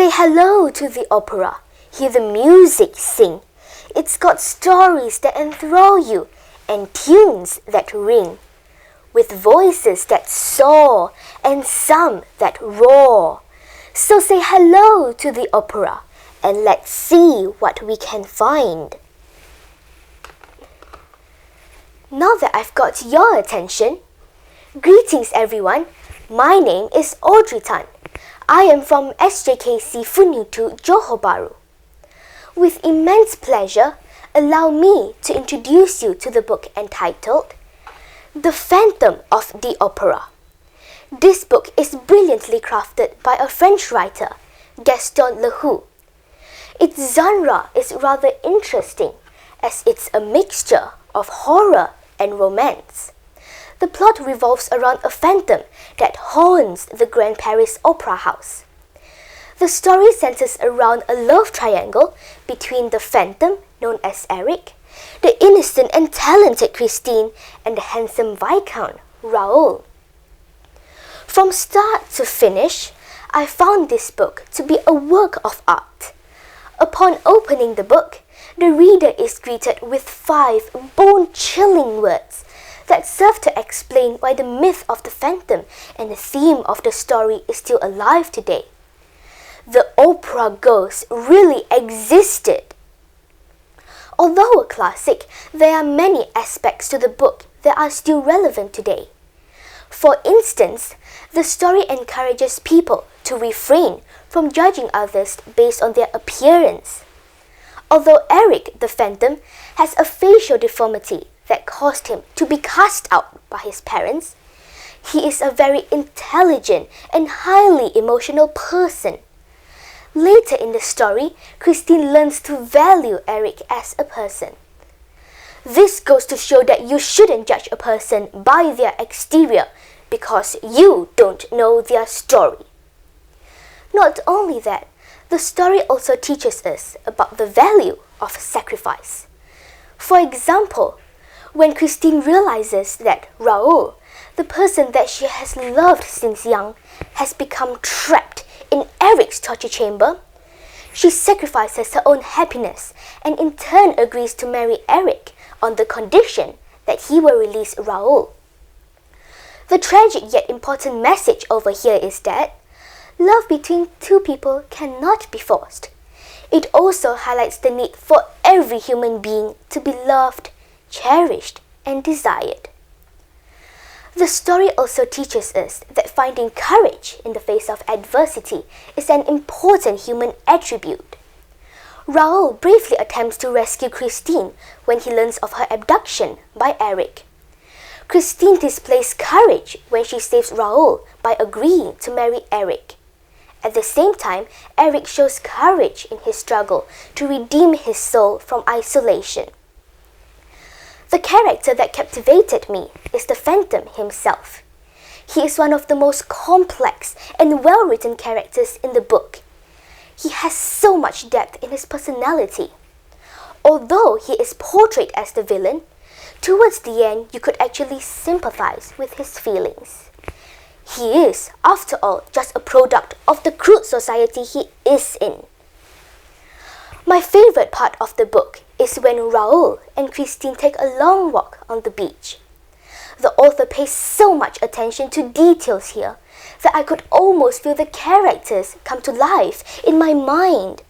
Say hello to the opera. Hear the music sing. It's got stories that enthrall you and tunes that ring, with voices that soar and some that roar. So say hello to the opera and let's see what we can find. Now that I've got your attention, greetings everyone. My name is Audrey Tan. I am from SJKC Funutu, Johor Bahru. With immense pleasure, allow me to introduce you to the book entitled The Phantom of the Opera. This book is brilliantly crafted by a French writer, Gaston Leroux. Its genre is rather interesting as it's a mixture of horror and romance. The plot revolves around a phantom that haunts the Grand Paris Opera House. The story centers around a love triangle between the phantom, known as Eric, the innocent and talented Christine, and the handsome Viscount, Raoul. From start to finish, I found this book to be a work of art. Upon opening the book, the reader is greeted with 5 bone-chilling words that serve to explain why the myth of the phantom and the theme of the story is still alive today. The opera ghost really existed. Although a classic, there are many aspects to the book that are still relevant today. For instance, the story encourages people to refrain from judging others based on their appearance. Although Eric the Phantom has a facial deformity that caused him to be cast out by his parents, he is a very intelligent and highly emotional person. Later in the story, Christine learns to value Eric as a person. This goes to show that you shouldn't judge a person by their exterior because you don't know their story. Not only that, the story also teaches us about the value of sacrifice. For example, when Christine realizes that Raoul, the person that she has loved since young, has become trapped in Eric's torture chamber, she sacrifices her own happiness and in turn agrees to marry Eric on the condition that he will release Raoul. The tragic yet important message over here is that love between two people cannot be forced. It also highlights the need for every human being to be loved, cherished, and desired. The story also teaches us that finding courage in the face of adversity is an important human attribute. Raoul bravely attempts to rescue Christine when he learns of her abduction by Eric. Christine displays courage when she saves Raoul by agreeing to marry Eric. At the same time, Eric shows courage in his struggle to redeem his soul from isolation. The character that captivated me is the Phantom himself. He is one of the most complex and well-written characters in the book. He has so much depth in his personality. Although he is portrayed as the villain, towards the end you could actually sympathize with his feelings. He is, after all, just a product of the crude society he is in. My favorite part of the book is when Raoul and Christine take a long walk on the beach. The author pays so much attention to details here that I could almost feel the characters come to life in my mind.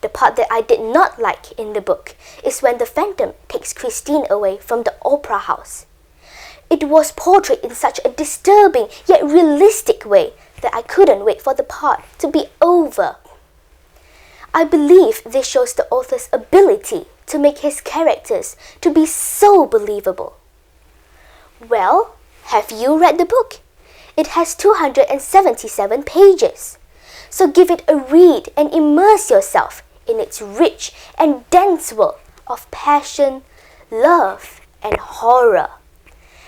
The part that I did not like in the book is when the Phantom takes Christine away from the opera house. It was portrayed in such a disturbing yet realistic way that I couldn't wait for the part to be over. I believe this shows the author's ability to make his characters to be so believable. Well, have you read the book? It has 277 pages. So give it a read and immerse yourself in its rich and dense world of passion, love, and horror.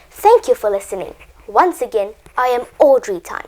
Thank you for listening. Once again, I am Audrey Tan.